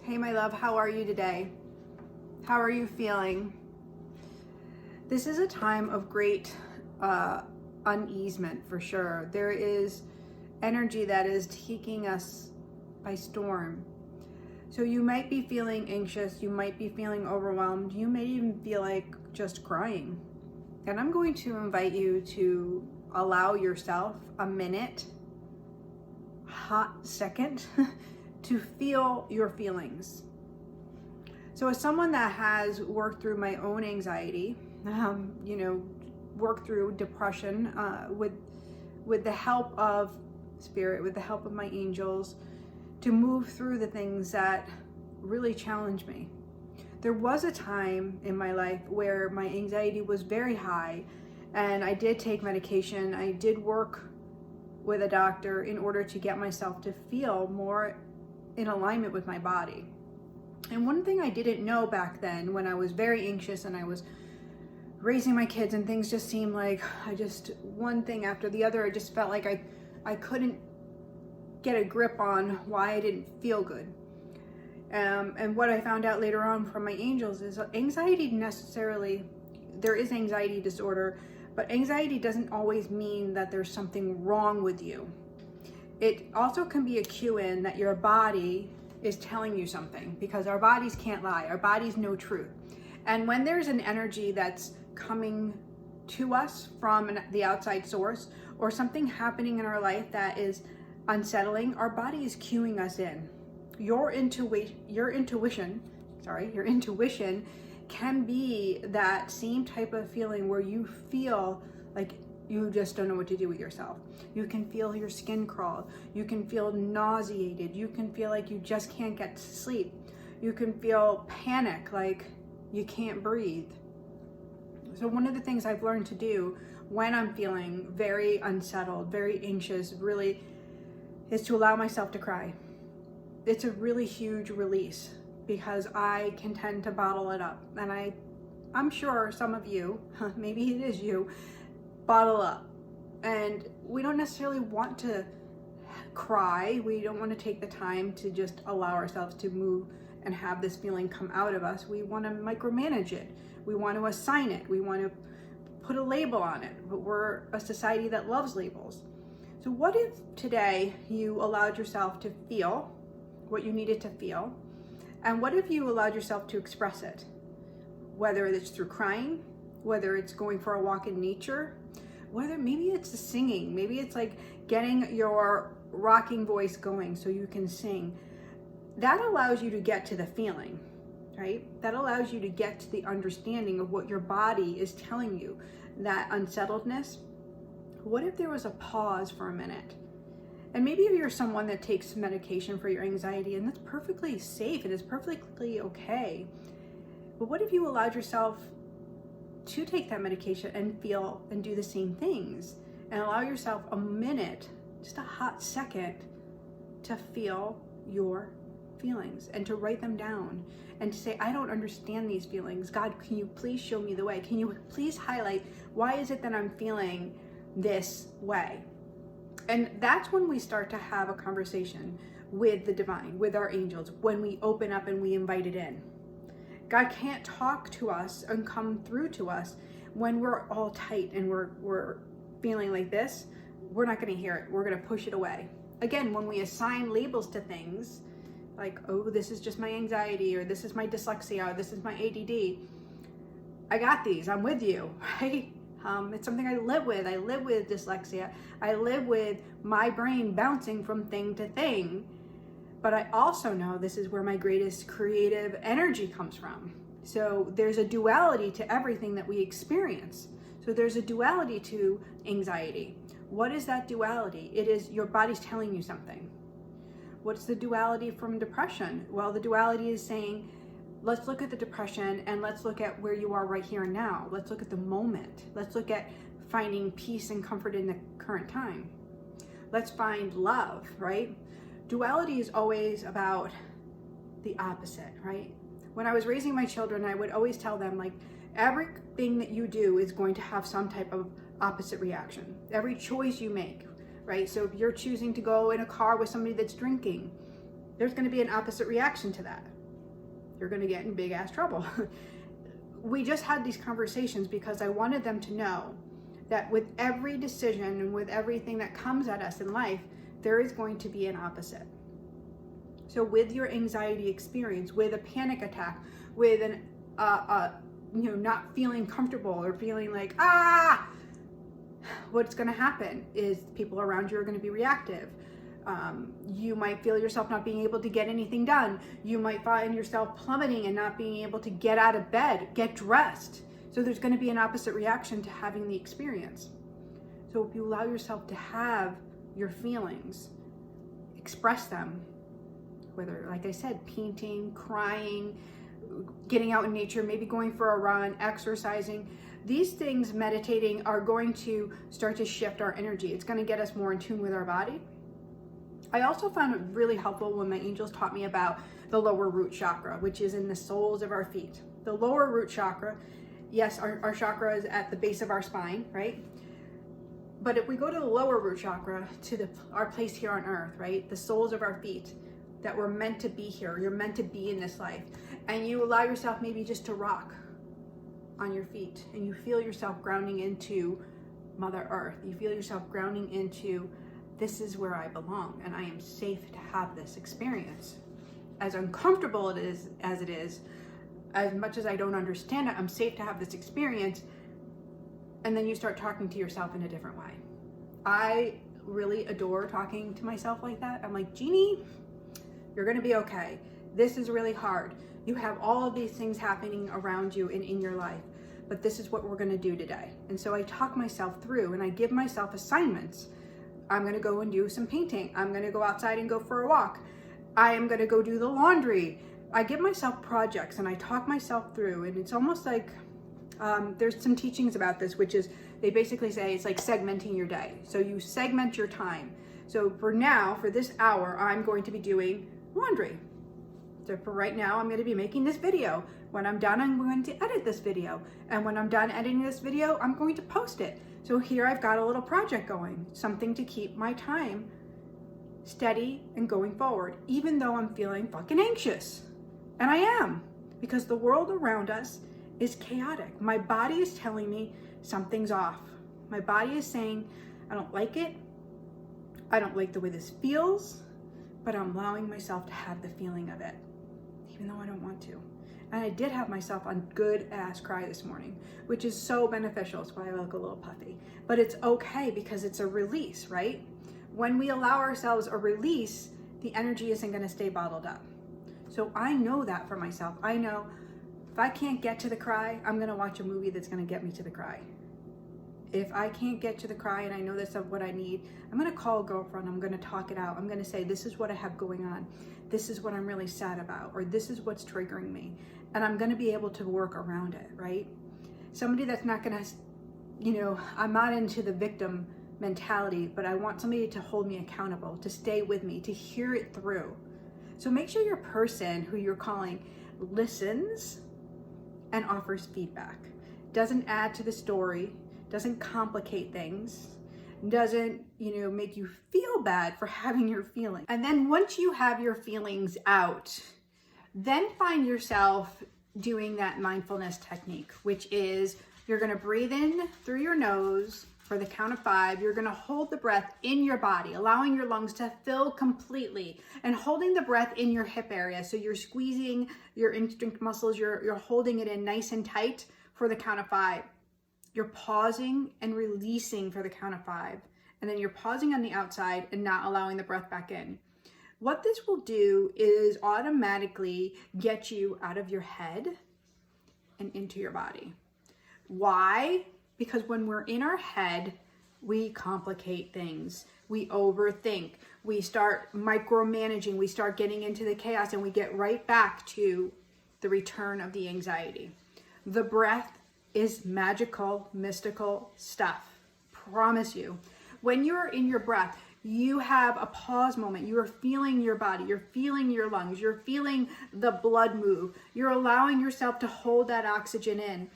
Hey, my love, how are you today? How are you feeling? This is a time of great uneasement for sure. There is energy that is taking us by storm. So you might be feeling anxious, you might be feeling overwhelmed, you may even feel like just crying. And I'm going to invite you to allow yourself a minute, hot second, to feel your feelings. So as someone that has worked through my own anxiety, worked through depression with the help of spirit, with the help of my angels, to move through the things that really challenge me. There was a time in my life where my anxiety was very high and I did take medication. I did work with a doctor in order to get myself to feel more in alignment with my body. And one thing I didn't know back then, when I was very anxious and I was raising my kids and things just seemed like one thing after the other, I just felt like I couldn't get a grip on why I didn't feel good. And what I found out later on from my angels is anxiety there is anxiety disorder, but anxiety doesn't always mean that there's something wrong with you. It also can be a cue in that your body is telling you something, because our bodies can't lie. Our bodies know truth. And when there's an energy that's coming to us from the outside source, or something happening in our life that is unsettling, our body is cueing us in. Your intuition can be that same type of feeling where you feel like you just don't know what to do with yourself. You can feel your skin crawl. You can feel nauseated. You can feel like you just can't get to sleep. You can feel panic, like you can't breathe. So one of the things I've learned to do when I'm feeling very unsettled, very anxious, really, is to allow myself to cry. It's a really huge release, because I can tend to bottle it up. And I'm sure some of you, maybe it is you, bottle up. And we don't necessarily want to cry. We don't want to take the time to just allow ourselves to move and have this feeling come out of us. We want to micromanage it. We want to assign it. We want to put a label on it. But we're a society that loves labels. So what if today you allowed yourself to feel what you needed to feel? And what if you allowed yourself to express it? Whether it's through crying, whether it's going for a walk in nature, whether maybe it's the singing, maybe it's like getting your rocking voice going so you can sing. That allows you to get to the feeling, right? That allows you to get to the understanding of what your body is telling you, that unsettledness. What if there was a pause for a minute? And maybe if you're someone that takes medication for your anxiety, and that's perfectly safe, it is perfectly okay. But what if you allowed yourself to take that medication and feel and do the same things, and allow yourself a minute, just a hot second, to feel your feelings and to write them down and to say, I don't understand these feelings. God, can you please show me the way? Can you please highlight, why is it that I'm feeling this way? And that's when we start to have a conversation with the divine, with our angels, when we open up and we invite it in. God can't talk to us and come through to us when we're all tight and we're feeling like this. We're not going to hear it. We're going to push it away. Again, when we assign labels to things like, oh, this is just my anxiety, or this is my dyslexia, or this is my ADD. I got these. I'm with you, right? It's something I live with. I live with dyslexia. I live with my brain bouncing from thing to thing. But I also know this is where my greatest creative energy comes from. So there's a duality to everything that we experience. So there's a duality to anxiety. What is that duality? It is your body's telling you something. What's the duality from depression? Well, the duality is saying, let's look at the depression and let's look at where you are right here and now. Let's look at the moment. Let's look at finding peace and comfort in the current time. Let's find love, right? Duality is always about the opposite, right? When I was raising my children, I would always tell them, like, everything that you do is going to have some type of opposite reaction. Every choice you make, right? So if you're choosing to go in a car with somebody that's drinking, there's going to be an opposite reaction to that. You're going to get in big ass trouble. We just had these conversations because I wanted them to know that with every decision and with everything that comes at us in life, there is going to be an opposite. So with your anxiety experience, with a panic attack, with an not feeling comfortable or feeling like, what's going to happen is people around you are going to be reactive. You might feel yourself not being able to get anything done. You might find yourself plummeting and not being able to get out of bed, get dressed. So there's going to be an opposite reaction to having the experience. So if you allow yourself to have your feelings, express them, whether, like I said, painting, crying, getting out in nature, maybe going for a run, exercising, these things, meditating, are going to start to shift our energy. It's going to get us more in tune with our body. I also found it really helpful when my angels taught me about the lower root chakra, which is in the soles of our feet. The lower root chakra, yes, our chakra is at the base of our spine, right? But if we go to the lower root chakra, to our place here on earth, right? The soles of our feet, that we're meant to be here. You're meant to be in this life. And you allow yourself maybe just to rock on your feet, and you feel yourself grounding into Mother Earth. You feel yourself grounding into, this is where I belong, and I am safe to have this experience. As uncomfortable as it is, as much as I don't understand it, I'm safe to have this experience. And then you start talking to yourself in a different way. I really adore talking to myself like that. I'm like, Jeannie, you're gonna be okay. This is really hard. You have all of these things happening around you and in your life, but this is what we're gonna do today. And so I talk myself through, and I give myself assignments. I'm gonna go and do some painting. I'm gonna go outside and go for a walk. I am gonna go do the laundry. I give myself projects and I talk myself through, and it's almost like, there's some teachings about this, which is, they basically say it's like segmenting your day. So you segment your time. So for now, for this hour, I'm going to be doing laundry. So for right now, I'm going to be making this video. When I'm done, I'm going to edit this video. And when I'm done editing this video, I'm going to post it. So here I've got a little project going, something to keep my time steady and going forward, even though I'm feeling fucking anxious. And I am, because the world around us is chaotic. My body is telling me something's off. My body is saying, I don't like it. I don't like the way this feels, but I'm allowing myself to have the feeling of it, even though I don't want to. And I did have myself a good ass cry this morning, which is so beneficial. That's why I look a little puffy, but it's okay because it's a release, right? When we allow ourselves a release, the energy isn't going to stay bottled up. So I know that for myself. I know if I can't get to the cry, I'm going to watch a movie that's going to get me to the cry. If I can't get to the cry and I know that's what I need, I'm going to call a girlfriend. I'm going to talk it out. I'm going to say, this is what I have going on. This is what I'm really sad about, or this is what's triggering me. And I'm going to be able to work around it, right? Somebody that's not going to, I'm not into the victim mentality, but I want somebody to hold me accountable, to stay with me, to hear it through. So make sure your person who you're calling listens and offers feedback. Doesn't add to the story, doesn't complicate things, doesn't, make you feel bad for having your feelings. And then once you have your feelings out, then find yourself doing that mindfulness technique, which is you're going to breathe in through your nose for the count of 5. You're going to hold the breath in your body, allowing your lungs to fill completely, and holding the breath in your hip area. So you're squeezing your instinct muscles, you're holding it in nice and tight for the count of 5. You're pausing and releasing for the count of 5. And then you're pausing on the outside and not allowing the breath back in. What this will do is automatically get you out of your head and into your body. Why? Because when we're in our head, we complicate things. We overthink. We start micromanaging. We start getting into the chaos, and we get right back to the return of the anxiety. The breath is magical, mystical stuff. Promise you. When you're in your breath, you have a pause moment. You are feeling your body. You're feeling your lungs. You're feeling the blood move. You're allowing yourself to hold that oxygen in.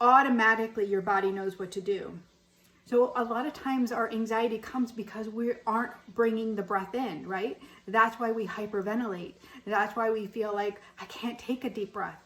Automatically, your body knows what to do. So a lot of times our anxiety comes because we aren't bringing the breath in, right? That's why we hyperventilate. That's why we feel like I can't take a deep breath.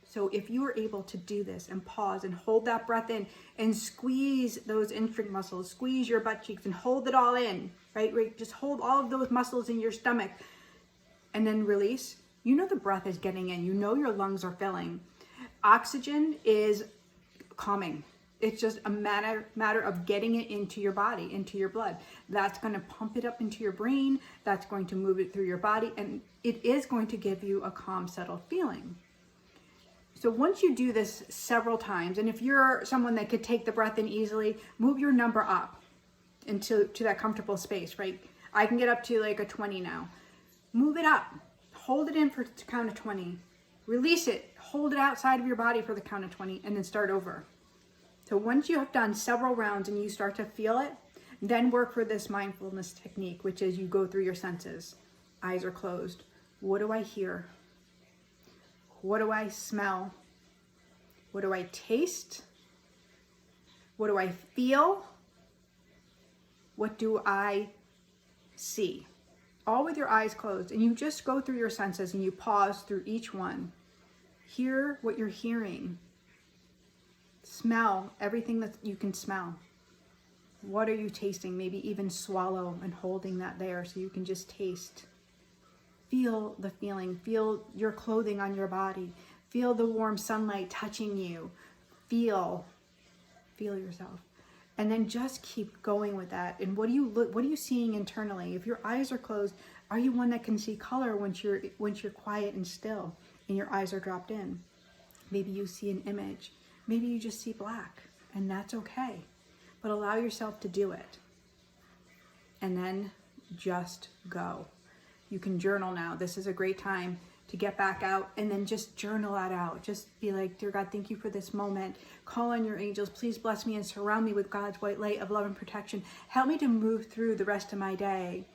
So if you are able to do this and pause and hold that breath in and squeeze those instinct muscles, squeeze your butt cheeks and hold it all in, right? Just hold all of those muscles in your stomach and then release. You know the breath is getting in. You know your lungs are filling. Oxygen is calming. It's just a matter of getting it into your body, into your blood. That's going to pump it up into your brain. That's going to move it through your body. And it is going to give you a calm, settled feeling. So once you do this several times, and if you're someone that could take the breath in easily, move your number up to that comfortable space, right? I can get up to like a 20 now. Move it up. Hold it in for the count of 20. Release it. Hold it outside of your body for the count of 20 and then start over. So once you have done several rounds and you start to feel it, then work for this mindfulness technique, which is you go through your senses. Eyes are closed. What do I hear? What do I smell? What do I taste? What do I feel? What do I see? All with your eyes closed. And you just go through your senses and you pause through each one. Hear what you're hearing. Smell everything that you can smell. What are you tasting? Maybe even swallow and holding that there so you can just taste. Feel the feeling. Feel your clothing on your body. Feel the warm sunlight touching you. Feel yourself. And then just keep going with that. And what are you seeing internally? If your eyes are closed, are you one that can see color once you're quiet and still and your eyes are dropped in? Maybe you see an image. Maybe you just see black, and that's okay. But allow yourself to do it. And then just go. You can journal now. This is a great time to get back out and then just journal that out. Just be like, dear God, thank you for this moment. Call on your angels. Please bless me and surround me with God's white light of love and protection. Help me to move through the rest of my day.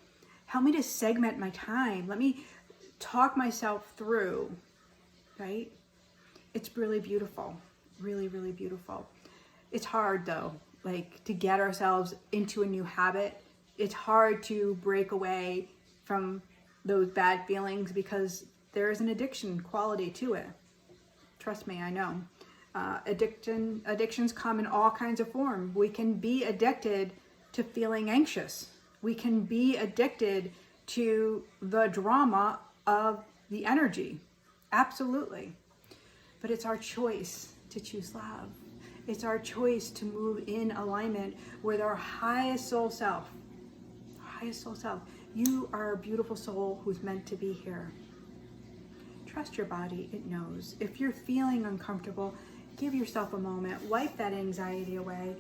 Help me to segment my time. Let me talk myself through, right? It's really beautiful. Really, really beautiful. It's hard though, like to get ourselves into a new habit. It's hard to break away from those bad feelings because there is an addiction quality to it. Trust me, I know. Addictions come in all kinds of forms. We can be addicted to feeling anxious. We can be addicted to the drama of the energy. Absolutely. But it's our choice to choose love. It's our choice to move in alignment with our highest soul self. Highest soul self. You are a beautiful soul who's meant to be here. Trust your body, it knows. If you're feeling uncomfortable, give yourself a moment, wipe that anxiety away,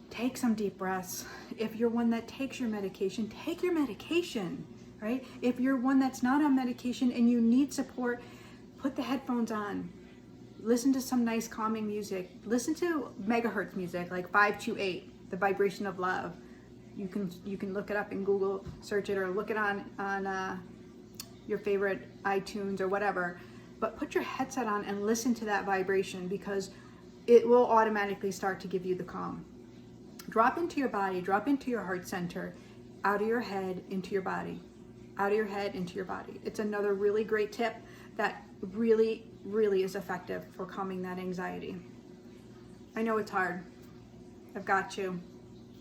take some deep breaths. If you're one that takes your medication, take your medication, right? If you're one that's not on medication and you need support, put the headphones on. Listen to some nice calming music. Listen to megahertz music like 528, the vibration of love. You can look it up in Google, search it, or look it on your favorite iTunes or whatever. But put your headset on and listen to that vibration because it will automatically start to give you the calm. Drop into your body, drop into your heart center, out of your head, into your body. Out of your head, into your body. It's another really great tip that really, really is effective for calming that anxiety. I know it's hard. I've got you.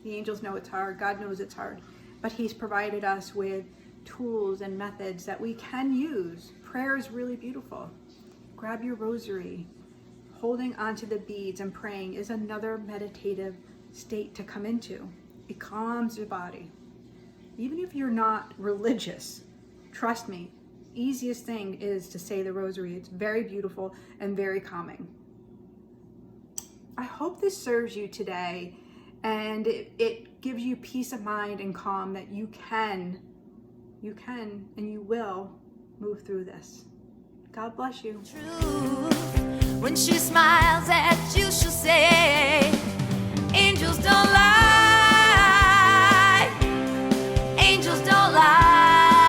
The angels know it's hard. God knows it's hard. But He's provided us with tools and methods that we can use. Prayer is really beautiful. Grab your rosary. Holding onto the beads and praying is another meditative state to come into. It calms your body. Even if you're not religious, trust me, easiest thing is to say the rosary. It's very beautiful and very calming. I hope this serves you today and it gives you peace of mind and calm that you can and you will move through this. God bless you. When she smiles at you, she'll say, angels don't